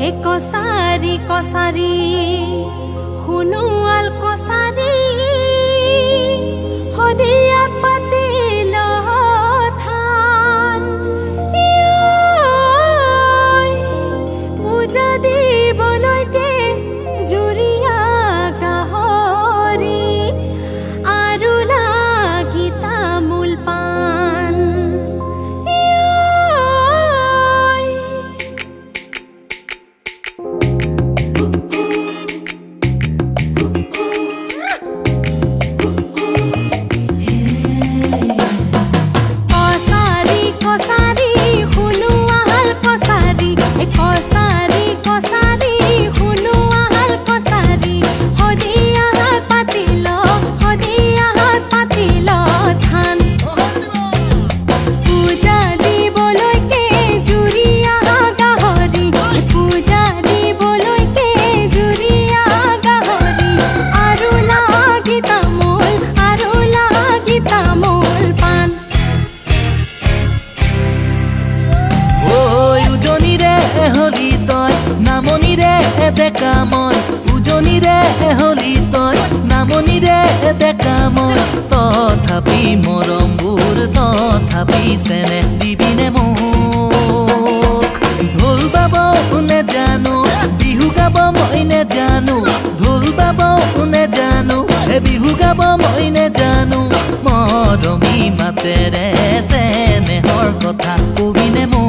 কছাৰী কছাৰী শুনোৱাল কছাৰী সদিয়াত পাতিল থান পূজা দিবলৈকে জুৰিয়া গাহৰি আৰু লাগি তামোল পাণ দেখা মই উজনিৰে হলি তই নামনিৰে দেখা মই তথাপি মৰমবোৰ তথাপি চেনেহ দিবিনে মোক ঢোল বাব নেজানো বিহু গাব মই নেজানো ঢোল বাব নেজানো বিহু গাব মই নেজানো মৰমী মাতেৰে চেনেহৰ কথা কবিনে মোক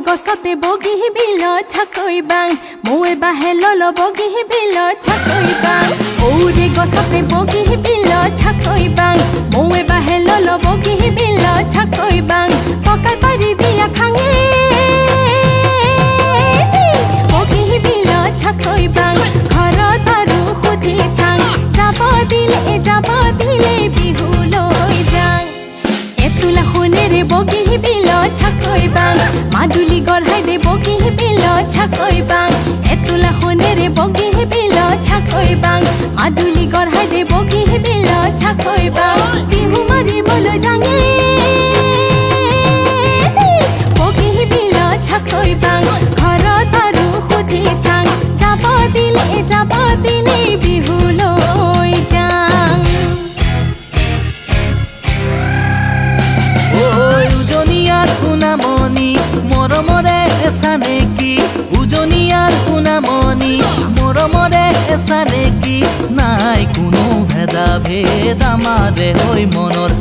গছতে বগি বিল ছাকৈ বাং মৈ বাহে লল বগি বিল ছাকৈ বাং ঔৰে গছতে বগি বিল ছাকৈ বাং মৈ বাহে লল বগি বিল ছাকৈ বাং পকাই পাৰি দিয়া খাঙে বগি বিল ছাকৈ বাং ঘৰত আৰু সুধি চাং যাব দিলে বিহু লৈ যাং এতুলা সোণেৰে বগি বিল ছাকৈ বাং মাদুলি গঢ়াই দে বগি বিল ছাকৈ বাং এতুলা সোণেৰে বগি বিল ছাকৈ বাং মাদুলি গঢ়াই দে বগি বিল ছাকৈ বাং বিহু মাৰিবলৈ যাঙে বগি বিল ছাকৈ বাং ঘৰত আৰু সুধি চাং যাব দিলে বিহু লৈ যাং শুনামনি মৰমৰে এছা নেকি উজনিয়াৰ শুনামনি মৰমৰে এছা নেকি নাই কোনো ভেদা ভেদ আমাৰে হৈ মনৰ